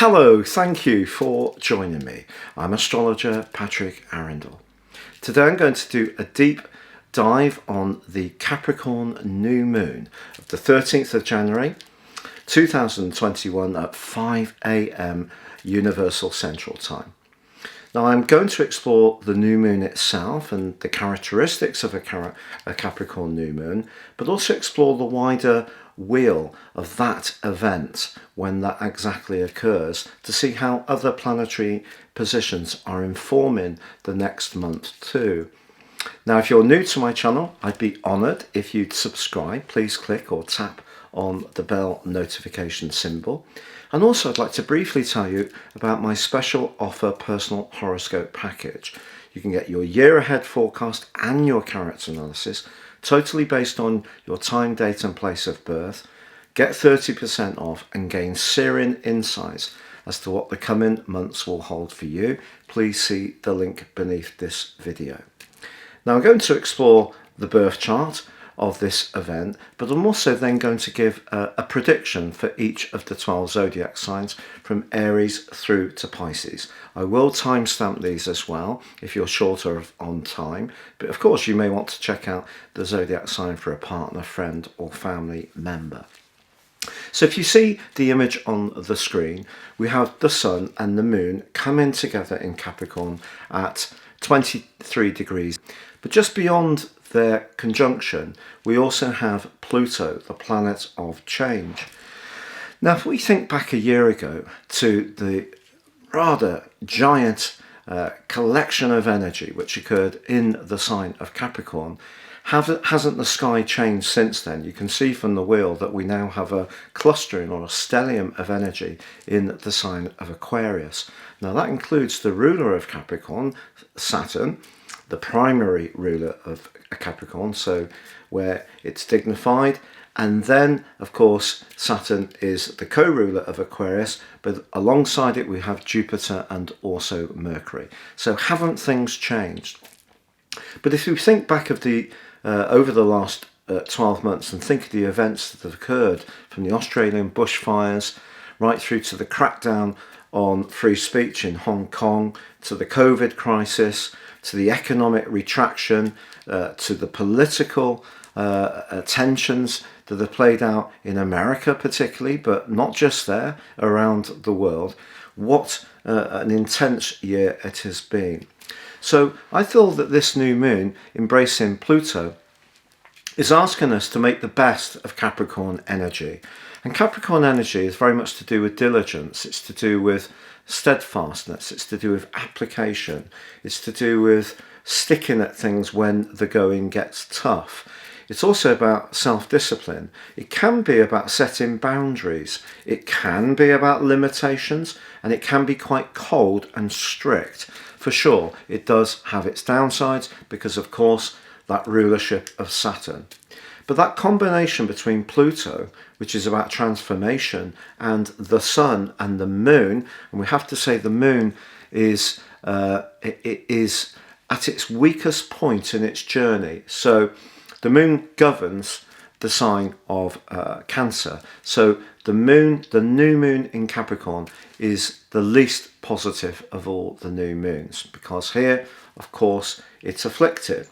Hello, thank you for joining me. I'm astrologer Patrick Arundell. Today I'm going to do a deep dive on the Capricorn new moon of the 13th of January 2021 at 5 a.m. Universal Central Time. Now I'm going to explore the new moon itself and the characteristics of a Capricorn new moon, but also explore the wider wheel of that event when that exactly occurs to see how other planetary positions are informing the next month too. Now, if you're new to my channel, I'd be honoured if you'd subscribe. Please click or tap on the bell notification symbol. And also I'd like to briefly tell you about my special offer personal horoscope package. You can get your year ahead forecast and your character analysis totally based on your time, date and place of birth. Get 30% off and gain searing insights as to what the coming months will hold for you. Please see the link beneath this video. Now I'm going to explore the birth chart of this event, but I'm also then going to give a prediction for each of the 12 zodiac signs from Aries through to Pisces. I will timestamp these as well if you're shorter on time, but of course you may want to check out the zodiac sign for a partner, friend or family member. So if you see the image on the screen, we have the sun and the moon coming together in Capricorn at 23 degrees, but just beyond their conjunction, we also have Pluto, the planet of change. Now, if we think back a year ago to the rather giant collection of energy which occurred in the sign of Capricorn, hasn't the sky changed since then? You can see from the wheel that we now have a clustering or a stellium of energy in the sign of Aquarius. Now that includes the ruler of Capricorn, Saturn, the primary ruler of a Capricorn, so where it's dignified, and then of course Saturn is the co-ruler of Aquarius, but alongside it we have Jupiter and also Mercury. So haven't things changed? But if you think back of the over the last 12 months and think of the events that have occurred, from the Australian bushfires right through to the crackdown on free speech in Hong Kong, to the COVID crisis, to the economic retraction, to the political tensions that have played out in America particularly, but not just there, around the world. What an intense year it has been. So I feel that this new moon, embracing Pluto, is asking us to make the best of Capricorn energy. And Capricorn energy is very much to do with diligence. It's to do with steadfastness. It's to do with application. It's to do with sticking at things when the going gets tough. It's also about self-discipline. It can be about setting boundaries. It can be about limitations, and it can be quite cold and strict. For sure, it does have its downsides because, of course, that rulership of Saturn. But that combination between Pluto, which is about transformation, and the sun and the moon, and we have to say the moon is it is at its weakest point in its journey. So the moon governs the sign of Cancer. So the new moon in Capricorn is the least positive of all the new moons, because here, of course, it's afflicted.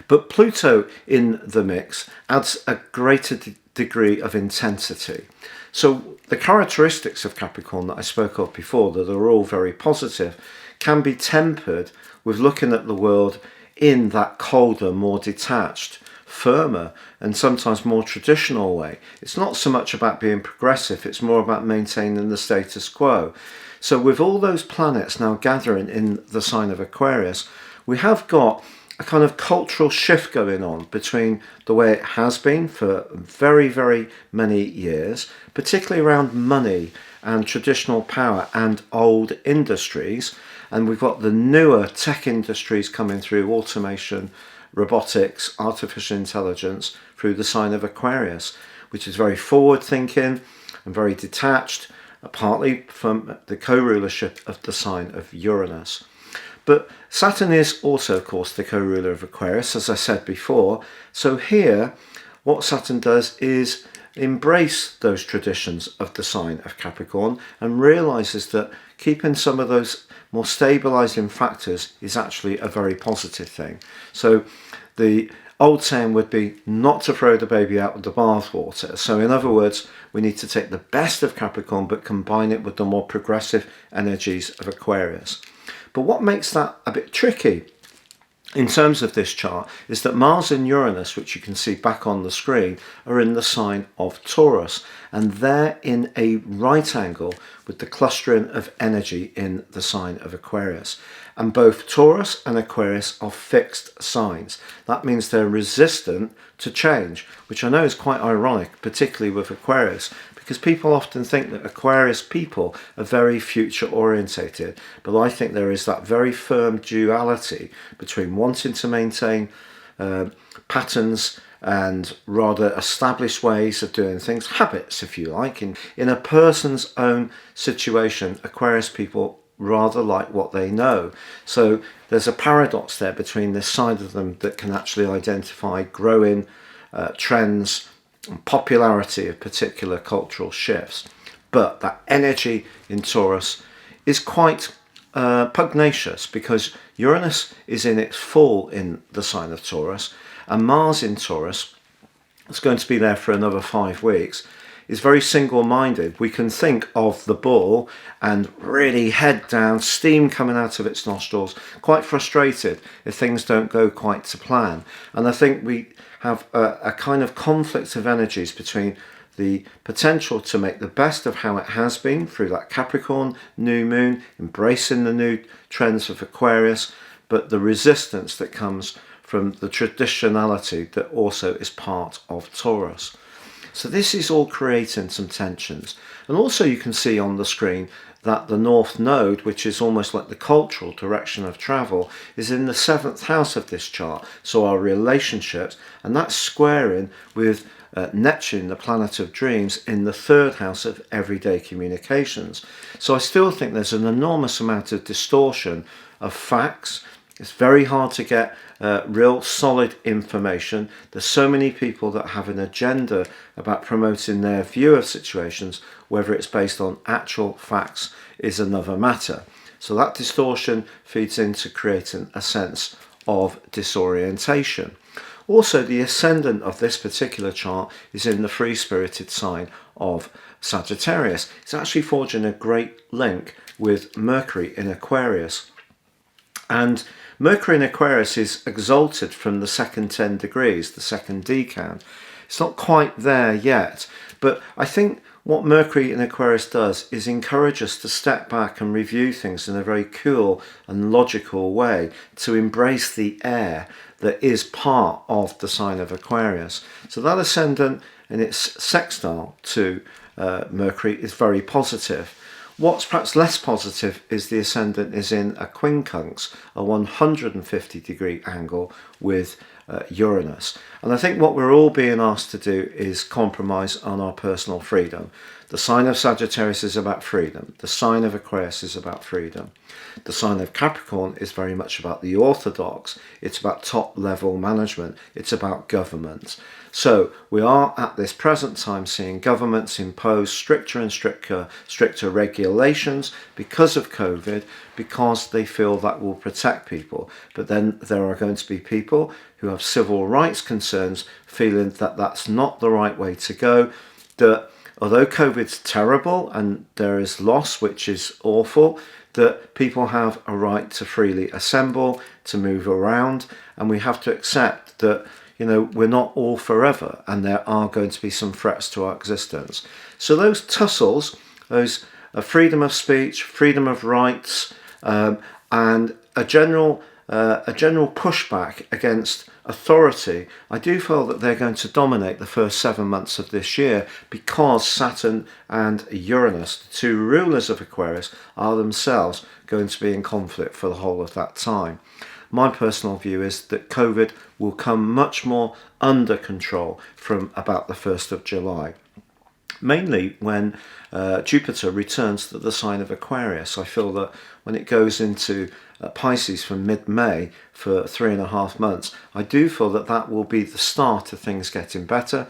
But Pluto in the mix adds a greater degree of intensity. So the characteristics of Capricorn that I spoke of before, that are all very positive, can be tempered with looking at the world in that colder, more detached, firmer and sometimes more traditional way. It's not so much about being progressive, it's more about maintaining the status quo. So with all those planets now gathering in the sign of Aquarius, we have got a kind of cultural shift going on between the way it has been for very, very many years, particularly around money and traditional power and old industries. And we've got the newer tech industries coming through, automation, robotics, artificial intelligence, through the sign of Aquarius, which is very forward thinking and very detached, partly from the co-rulership of the sign of Uranus. But Saturn is also, of course, the co-ruler of Aquarius, as I said before. So here, what Saturn does is embrace those traditions of the sign of Capricorn and realises that keeping some of those more stabilising factors is actually a very positive thing. So the old saying would be not to throw the baby out with the bathwater. So in other words, we need to take the best of Capricorn but combine it with the more progressive energies of Aquarius. But what makes that a bit tricky in terms of this chart is that Mars and Uranus, which you can see back on the screen, are in the sign of Taurus, and they're in a right angle with the clustering of energy in the sign of Aquarius. And both Taurus and Aquarius are fixed signs. That means they're resistant to change, which I know is quite ironic, particularly with Aquarius, because people often think that Aquarius people are very future orientated, but I think there is that very firm duality between wanting to maintain patterns and rather established ways of doing things, habits if you like. In a person's own situation, Aquarius people rather like what they know. So there's a paradox there between this side of them that can actually identify growing trends and popularity of particular cultural shifts. But that energy in Taurus is quite pugnacious, because Uranus is in its full in the sign of Taurus, and Mars in Taurus, it's going to be there for another 5 weeks, is very single-minded. We can think of the bull and really head down, steam coming out of its nostrils, quite frustrated if things don't go quite to plan. And I think we have a kind of conflict of energies between the potential to make the best of how it has been through that Capricorn new moon, embracing the new trends of Aquarius, but the resistance that comes from the traditionality that also is part of Taurus. So this is all creating some tensions. And also you can see on the screen that the North Node, which is almost like the cultural direction of travel, is in the 7th house of this chart. So our relationships, and that's squaring with Neptune, the planet of dreams, in the 3rd house of everyday communications. So I still think there's an enormous amount of distortion of facts. It's very hard to get real solid information. There's so many people that have an agenda about promoting their view of situations. Whether it's based on actual facts is another matter. So that distortion feeds into creating a sense of disorientation. Also, the ascendant of this particular chart is in the free-spirited sign of Sagittarius. It's actually forging a great link with Mercury in Aquarius. And Mercury in Aquarius is exalted from the second 10 degrees, the second decan. It's not quite there yet, but I think what Mercury in Aquarius does is encourage us to step back and review things in a very cool and logical way, to embrace the air that is part of the sign of Aquarius. So that ascendant in its sextile to Mercury is very positive. What's perhaps less positive is the ascendant is in a quincunx, a 150 degree angle with Uranus. And I think what we're all being asked to do is compromise on our personal freedom. The sign of Sagittarius is about freedom. The sign of Aquarius is about freedom. The sign of Capricorn is very much about the orthodox. It's about top level management. It's about government. So we are at this present time seeing governments impose stricter and stricter regulations because of COVID, because they feel that will protect people. But then there are going to be people who have civil rights concerns feeling that that's not the right way to go, that although COVID's terrible and there is loss, which is awful, that people have a right to freely assemble, to move around, and we have to accept that, you know, we're not all forever and there are going to be some threats to our existence. So those tussles, those freedom of speech, freedom of rights, and a general pushback against authority, I do feel that they're going to dominate the first 7 months of this year, because Saturn and Uranus, the two rulers of Aquarius, are themselves going to be in conflict for the whole of that time. My personal view is that COVID will come much more under control from about the 1st of July. Mainly when Jupiter returns to the sign of Aquarius. I feel that when it goes into Pisces from mid-May for 3.5 months, I do feel that that will be the start of things getting better.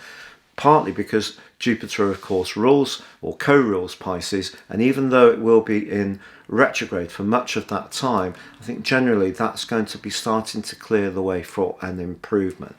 partly because Jupiter, of course, rules or co-rules Pisces, and even though it will be in retrograde for much of that time, I think generally that's going to be starting to clear the way for an improvement.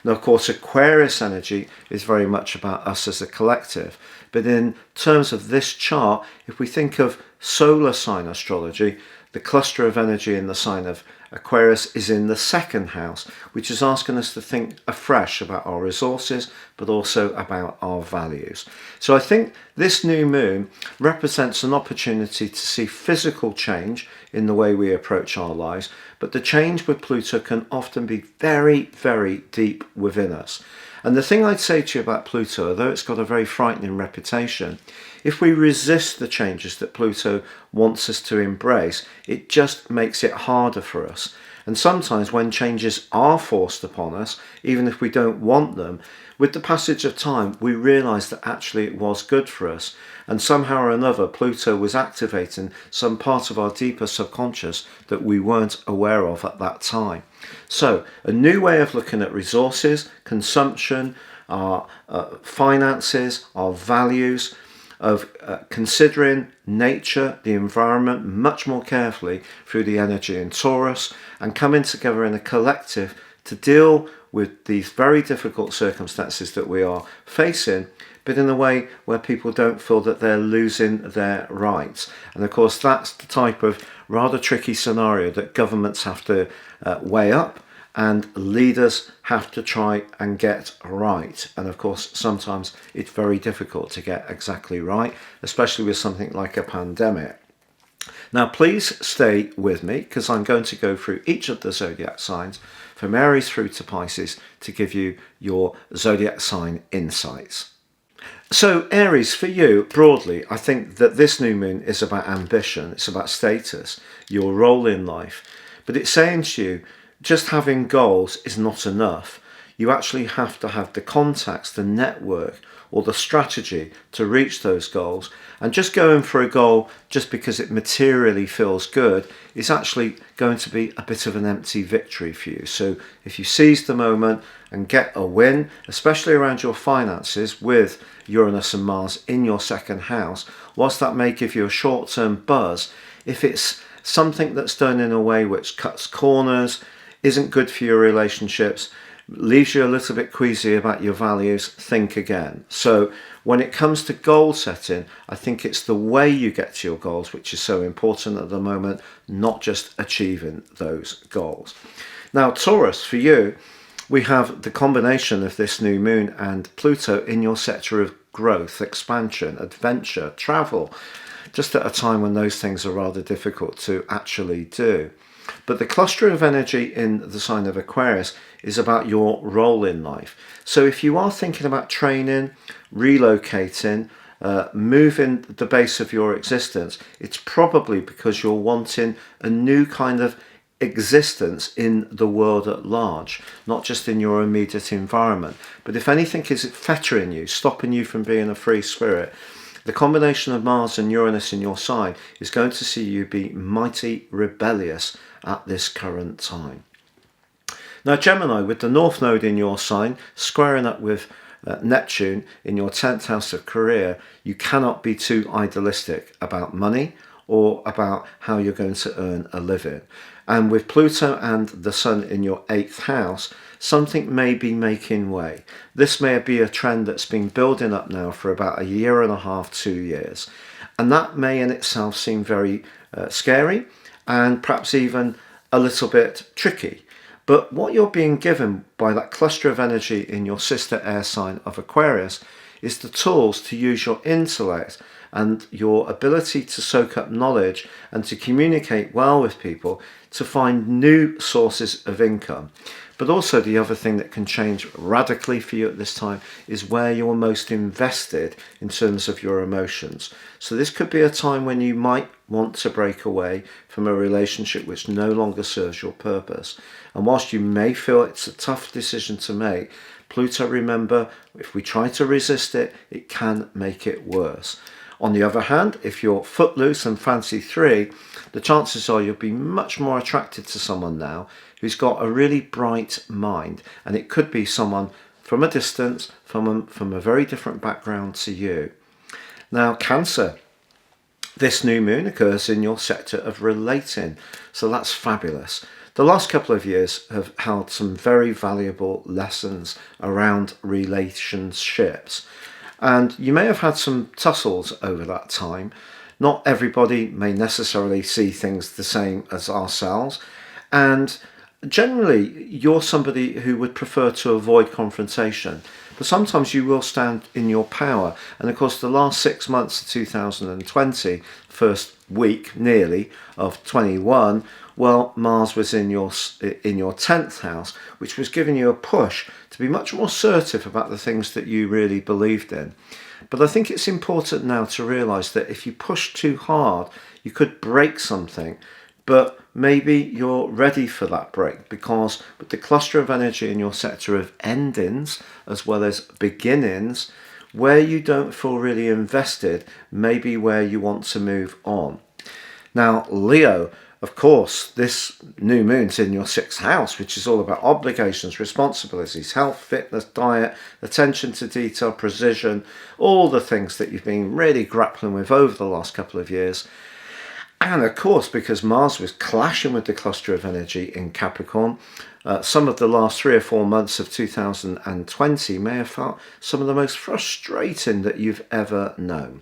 Now, of course, Aquarius energy is very much about us as a collective, but in terms of this chart, if we think of solar sign astrology, the cluster of energy in the sign of Aquarius is in the second house, which is asking us to think afresh about our resources, but also about our values. So I think this new moon represents an opportunity to see physical change in the way we approach our lives, but the change with Pluto can often be very, very deep within us. And the thing I'd say to you about Pluto, although it's got a very frightening reputation, if we resist the changes that Pluto wants us to embrace, it just makes it harder for us. And sometimes when changes are forced upon us, even if we don't want them, with the passage of time, we realise that actually it was good for us. And somehow or another, Pluto was activating some part of our deeper subconscious that we weren't aware of at that time. So, a new way of looking at resources, consumption, our finances, our values, of considering nature, the environment much more carefully through the energy in Taurus, and coming together in a collective to deal with these very difficult circumstances that we are facing, but in a way where people don't feel that they're losing their rights. And of course, that's the type of rather tricky scenario that governments have to weigh up, and leaders have to try and get right. And of course, sometimes it's very difficult to get exactly right, especially with something like a pandemic. Now, please stay with me because I'm going to go through each of the zodiac signs from Aries through to Pisces to give you your zodiac sign insights. So Aries, for you, broadly, I think that this new moon is about ambition, it's about status, your role in life. But it's saying to you, just having goals is not enough. You actually have to have the contacts, the network, or the strategy to reach those goals. And just going for a goal just because it materially feels good is actually going to be a bit of an empty victory for you. So if you seize the moment and get a win, especially around your finances with Uranus and Mars in your second house, whilst that may give you a short-term buzz, if it's something that's done in a way which cuts corners, isn't good for your relationships, leaves you a little bit queasy about your values, think again. So when it comes to goal setting, I think it's the way you get to your goals which is so important at the moment, not just achieving those goals. Now, Taurus, for you, we have the combination of this new moon and Pluto in your sector of growth, expansion, adventure, travel, just at a time when those things are rather difficult to actually do. But the cluster of energy in the sign of Aquarius is about your role in life. So if you are thinking about training, relocating, moving the base of your existence, it's probably because you're wanting a new kind of existence in the world at large, not just in your immediate environment. But if anything is fettering you, stopping you from being a free spirit, the combination of Mars and Uranus in your sign is going to see you be mighty rebellious at this current time. Now, Gemini, with the North Node in your sign, squaring up with Neptune in your 10th house of career, you cannot be too idealistic about money or about how you're going to earn a living. And with Pluto and the Sun in your 8th house, something may be making way. This may be a trend that's been building up now for about a year and a half, 2 years. And that may in itself seem very scary and perhaps even a little bit tricky. But what you're being given by that cluster of energy in your sister air sign of Aquarius is the tools to use your intellect and your ability to soak up knowledge and to communicate well with people to find new sources of income. But also the other thing that can change radically for you at this time is where you're most invested in terms of your emotions. So this could be a time when you might want to break away from a relationship which no longer serves your purpose. And whilst you may feel it's a tough decision to make, Pluto, remember, if we try to resist it, it can make it worse. On the other hand, if you're footloose and fancy free, the chances are you'll be much more attracted to someone now who's got a really bright mind, and it could be someone from a distance, from a very different background to you. Now, Cancer, this new moon occurs in your sector of relating, so that's fabulous. The last couple of years have held some very valuable lessons around relationships, and you may have had some tussles over that time. Not everybody may necessarily see things the same as ourselves, and generally you're somebody who would prefer to avoid confrontation, but sometimes you will stand in your power. And of course the last 6 months of 2020, first week nearly of 21, well, Mars was in your 10th house, which was giving you a push to be much more assertive about the things that you really believed in. But I think it's important now to realise that if you push too hard, you could break something, but maybe you're ready for that break, because with the cluster of energy in your sector of endings as well as beginnings, where you don't feel really invested may be where you want to move on. Now, Leo, of course, this new moon's in your 6th house, which is all about obligations, responsibilities, health, fitness, diet, attention to detail, precision, all the things that you've been really grappling with over the last couple of years. And of course, because Mars was clashing with the cluster of energy in Capricorn, some of the last 3 or 4 months of 2020 may have felt some of the most frustrating that you've ever known.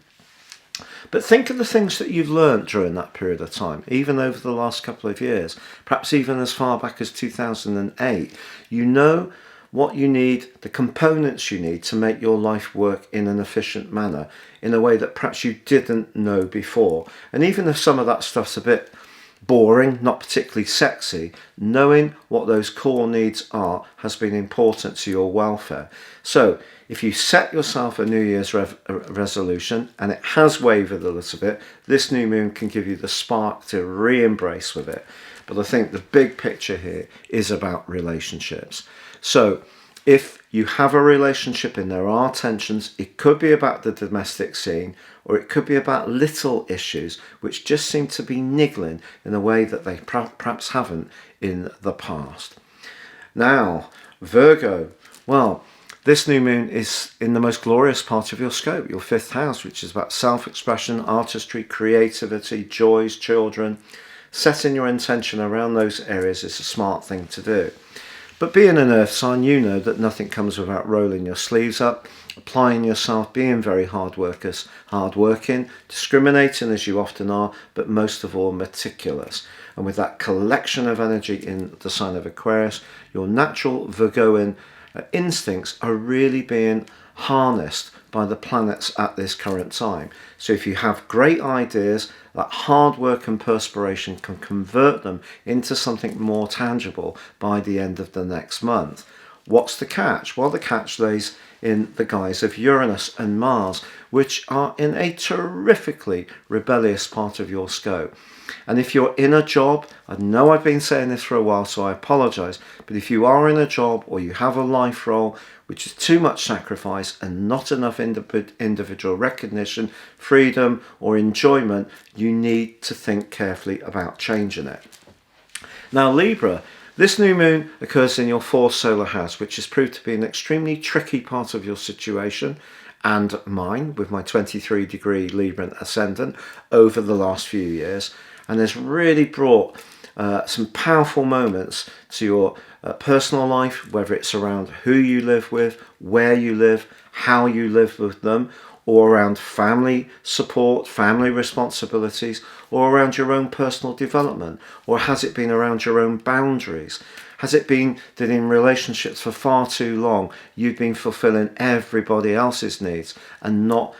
But think of the things that you've learned during that period of time, even over the last couple of years, perhaps even as far back as 2008. You know what you need, the components you need to make your life work in an efficient manner, in a way that perhaps you didn't know before. And even if some of that stuff's a bit boring, not particularly sexy, knowing what those core needs are has been important to your welfare. So if you set yourself a New Year's resolution and it has wavered a little bit, this new moon can give you the spark to re-embrace with it. But I think the big picture here is about relationships. So if you have a relationship and there are tensions, it could be about the domestic scene, or it could be about little issues which just seem to be niggling in a way that they perhaps haven't in the past. Now, Virgo, well, this new moon is in the most glorious part of your scope, your 5th house, which is about self-expression, artistry, creativity, joys, children. Setting your intention around those areas is a smart thing to do. But being an earth sign, you know that nothing comes without rolling your sleeves up, applying yourself, being very hardworking, discriminating as you often are, but most of all meticulous. And with that collection of energy in the sign of Aquarius, your natural Virgoan instincts are really being harnessed by the planets at this current time. So if you have great ideas, that hard work and perspiration can convert them into something more tangible by the end of the next month. What's the catch? Well, the catch lays in the guise of Uranus and Mars, which are in a terrifically rebellious part of your scope. And if you're in a job, I know I've been saying this for a while, so I apologise, but if you are in a job or you have a life role which is too much sacrifice and not enough individual recognition, freedom or enjoyment, you need to think carefully about changing it. Now, Libra, this new moon occurs in your 4th solar house, which has proved to be an extremely tricky part of your situation and mine, with my 23-degree Libran ascendant over the last few years, and has really brought some powerful moments to your personal life, whether it's around who you live with, where you live, how you live with them, or around family support, family responsibilities, or around your own personal development, or has it been around your own boundaries? Has it been that in relationships for far too long you've been fulfilling everybody else's needs and not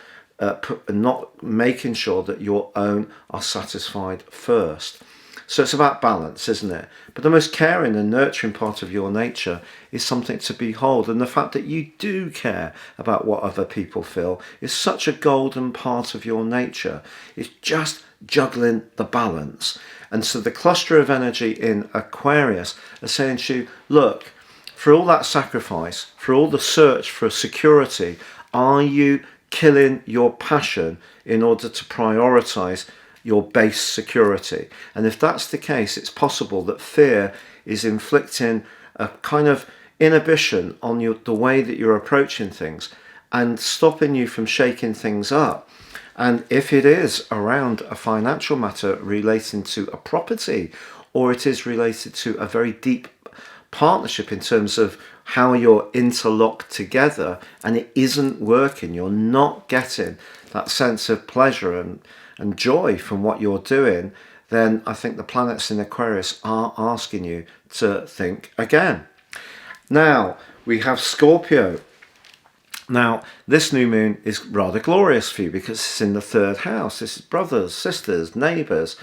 making sure that your own are satisfied first? So it's about balance, isn't it? But the most caring and nurturing part of your nature is something to behold, and the fact that you do care about what other people feel is such a golden part of your nature. It's just juggling the balance. And so the cluster of energy in Aquarius are saying to you, look, for all that sacrifice, for all the search for security, are you killing your passion in order to prioritize your base security? And if that's the case, it's possible that fear is inflicting a kind of inhibition on the way that you're approaching things and stopping you from shaking things up. And if it is around a financial matter relating to a property, or it is related to a very deep partnership in terms of how you're interlocked together and it isn't working, you're not getting that sense of pleasure and joy from what you're doing, then I think the planets in Aquarius are asking you to think again. Now, we have Scorpio. Now, this new moon is rather glorious for you because it's in the third house. This is brothers, sisters, neighbours,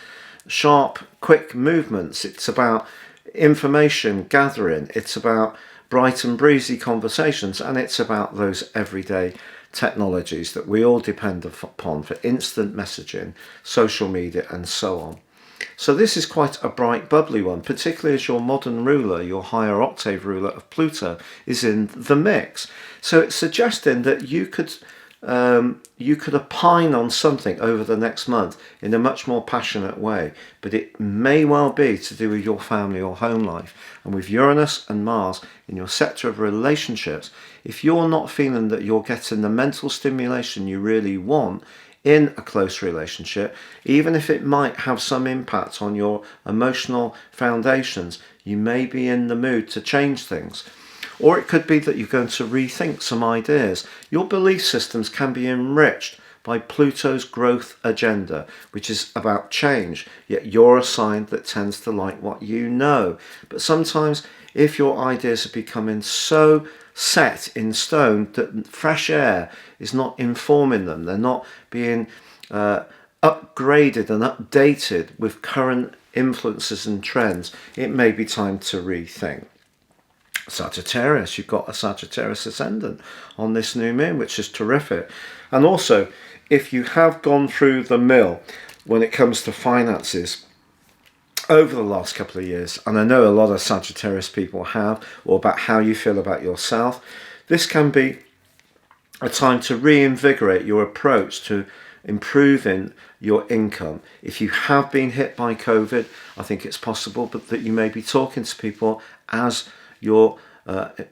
sharp, quick movements. It's about information gathering. It's about bright and breezy conversations, and it's about those everyday technologies that we all depend upon for instant messaging, social media, and so on. So this is quite a bright, bubbly one, particularly as your modern ruler, your higher octave ruler of Pluto, is in the mix. So it's suggesting that you could opine on something over the next month in a much more passionate way, but it may well be to do with your family or home life. And with Uranus and Mars in your sector of relationships, if you're not feeling that you're getting the mental stimulation you really want in a close relationship, even if it might have some impact on your emotional foundations, you may be in the mood to change things. Or it could be that you're going to rethink some ideas. Your belief systems can be enriched by Pluto's growth agenda, which is about change, yet you're a sign that tends to like what you know. But sometimes if your ideas are becoming so set in stone that fresh air is not informing them, they're not being upgraded and updated with current influences and trends, it may be time to rethink. Sagittarius, you've got a Sagittarius ascendant on this new moon, which is terrific. And also, if you have gone through the mill when it comes to finances over the last couple of years, and I know a lot of Sagittarius people have, or about how you feel about yourself, this can be a time to reinvigorate your approach to improving your income. If you have been hit by COVID, I think it's possible, but that you may be talking to people as you're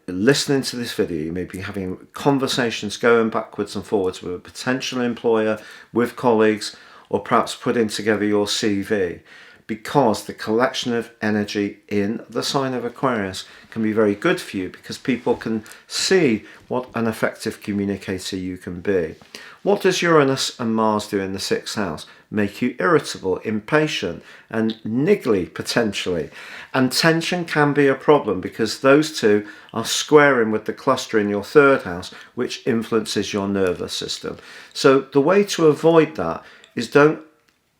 listening to this video. You may be having conversations going backwards and forwards with a potential employer, with colleagues, or perhaps putting together your CV, because the collection of energy in the sign of Aquarius can be very good for you, because people can see what an effective communicator you can be. What does Uranus and Mars do in the 6th house? Make you irritable, impatient, and niggly potentially. And tension can be a problem because those two are squaring with the cluster in your 3rd house, which influences your nervous system. So the way to avoid that is don't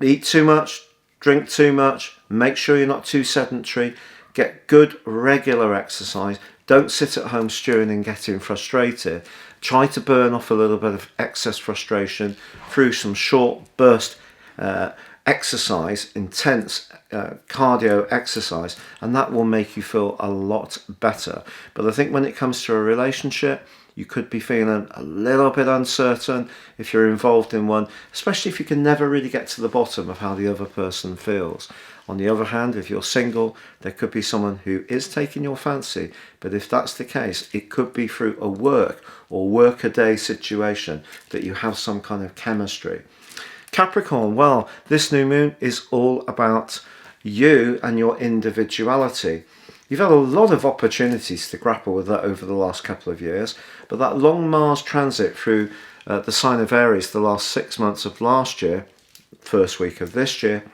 eat too much, drink too much, make sure you're not too sedentary, get good regular exercise, don't sit at home stewing and getting frustrated. Try to burn off a little bit of excess frustration through some short burst exercise, intense cardio exercise, and that will make you feel a lot better. But I think when it comes to a relationship, you could be feeling a little bit uncertain if you're involved in one, especially if you can never really get to the bottom of how the other person feels. On the other hand, if you're single, there could be someone who is taking your fancy, but if that's the case, it could be through a work or work-a-day situation that you have some kind of chemistry. Capricorn, well, this new moon is all about you and your individuality. You've had a lot of opportunities to grapple with that over the last couple of years, but that long Mars transit through the sign of Aries the last 6 months of last year, first week of this year,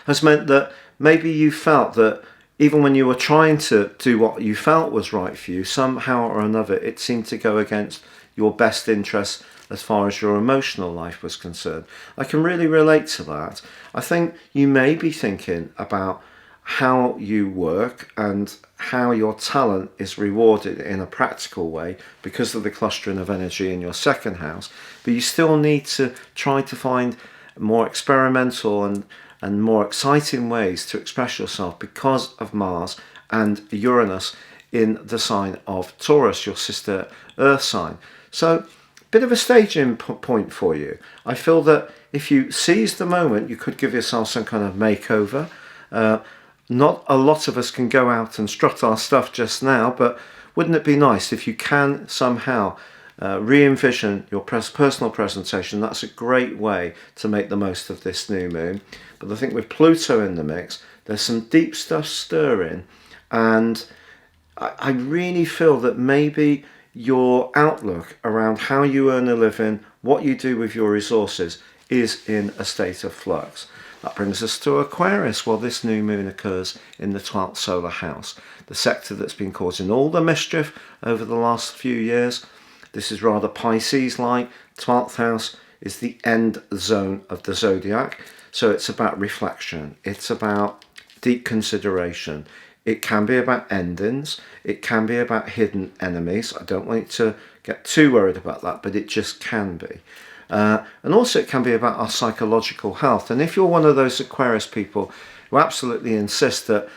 has meant that maybe you felt that even when you were trying to do what you felt was right for you, somehow or another it seemed to go against your best interests as far as your emotional life was concerned. I can really relate to that. I think you may be thinking about how you work and how your talent is rewarded in a practical way because of the clustering of energy in your 2nd house, but you still need to try to find more experimental and more exciting ways to express yourself because of Mars and Uranus in the sign of Taurus, your sister Earth sign. So, bit of a staging point for you. I feel that if you seize the moment, you could give yourself some kind of makeover. Not a lot of us can go out and strut our stuff just now, but wouldn't it be nice if you can somehow re-envision your personal presentation? That's a great way to make the most of this new moon. But I think with Pluto in the mix, there's some deep stuff stirring, and I really feel that maybe your outlook around how you earn a living, what you do with your resources, is in a state of flux. That brings us to Aquarius. Well, this new moon occurs in the 12th solar house, the sector that's been causing all the mischief over the last few years. This is rather Pisces-like. 12th house is the end zone of the Zodiac. So it's about reflection. It's about deep consideration. It can be about endings. It can be about hidden enemies. I don't want you to get too worried about that, but it just can be. And also it can be about our psychological health. And if you're one of those Aquarius people who absolutely insist that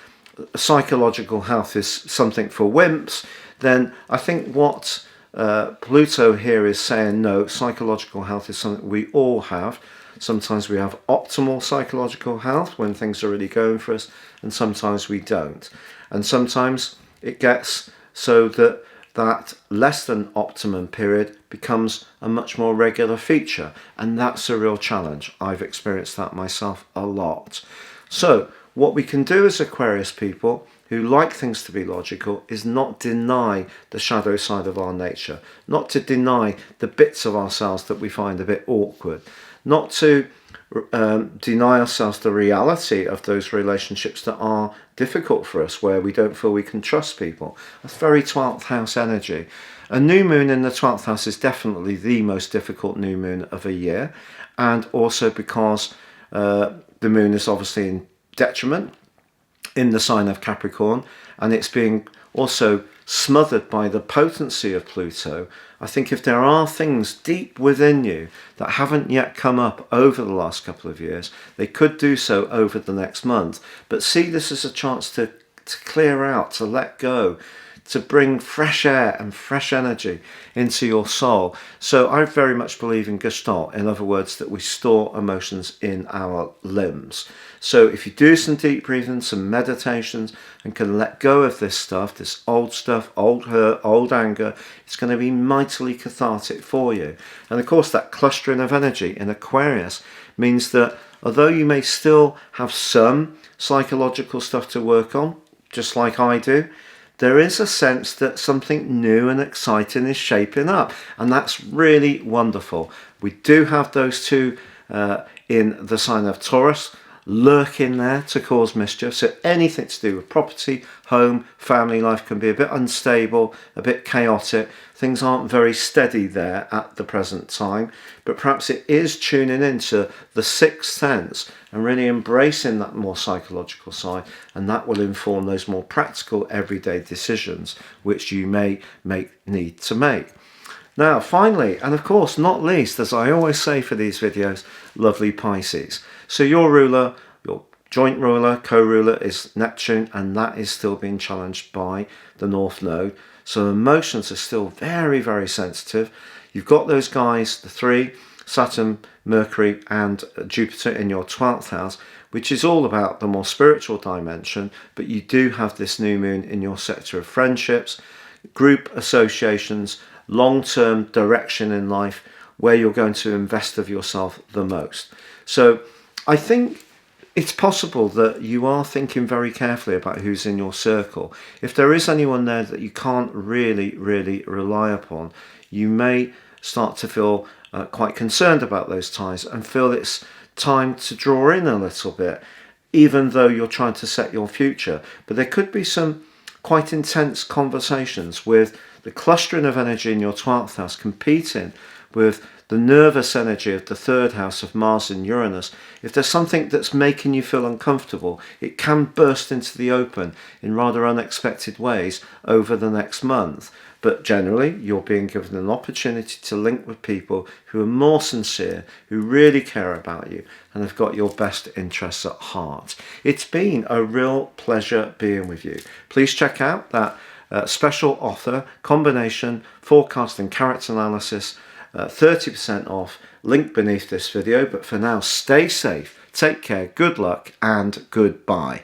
psychological health is something for wimps, then I think what Pluto here is saying, no, psychological health is something we all have. Sometimes we have optimal psychological health when things are really going for us, and sometimes we don't. And sometimes it gets so that that less than optimum period becomes a much more regular feature, and that's a real challenge. I've experienced that myself a lot. So what we can do as Aquarius people who like things to be logical is not deny the shadow side of our nature, not to deny the bits of ourselves that we find a bit awkward, not to deny ourselves the reality of those relationships that are difficult for us, where we don't feel we can trust people. That's very 12th house energy. A new moon in the 12th house is definitely the most difficult new moon of a year, and also because the moon is obviously in detriment in the sign of Capricorn, and it's being also smothered by the potency of Pluto. I think if there are things deep within you that haven't yet come up over the last couple of years, they could do so over the next month. But see this as a chance to clear out, to let go, to bring fresh air and fresh energy into your soul. So I very much believe in Gestalt, in other words, that we store emotions in our limbs. So if you do some deep breathing, some meditations, and can let go of this stuff, old hurt, old anger, it's going to be mightily cathartic for you. And of course, that clustering of energy in Aquarius means that although you may still have some psychological stuff to work on, just like I do, there is a sense that something new and exciting is shaping up, and that's really wonderful. We do have those two in the sign of Taurus lurking there to cause mischief, so anything to do with property, home, family life can be a bit unstable, a bit chaotic. Things aren't very steady there at the present time, but perhaps it is tuning into the sixth sense and really embracing that more psychological side, and that will inform those more practical everyday decisions which you may need to make. Now finally, and of course not least, as I always say for these videos, lovely Pisces. So your ruler, your joint ruler, co-ruler is Neptune, and that is still being challenged by the North Node. So emotions are still very, very sensitive. You've got those guys, the three, Saturn, Mercury and Jupiter in your 12th house, which is all about the more spiritual dimension, but you do have this new moon in your sector of friendships, group associations, long-term direction in life, where you're going to invest of yourself the most. So I think it's possible that you are thinking very carefully about who's in your circle. If there is anyone there that you can't really rely upon, you may start to feel quite concerned about those ties and feel it's time to draw in a little bit, even though you're trying to set your future. But there could be some quite intense conversations with the clustering of energy in your 12th house competing with the nervous energy of the 3rd house of Mars and Uranus. If there's something that's making you feel uncomfortable, it can burst into the open in rather unexpected ways over the next month. But generally, you're being given an opportunity to link with people who are more sincere, who really care about you, and have got your best interests at heart. It's been a real pleasure being with you. Please check out that special offer, combination, forecast and character analysis, 30% off, link beneath this video. But for now, stay safe, take care, good luck, and goodbye.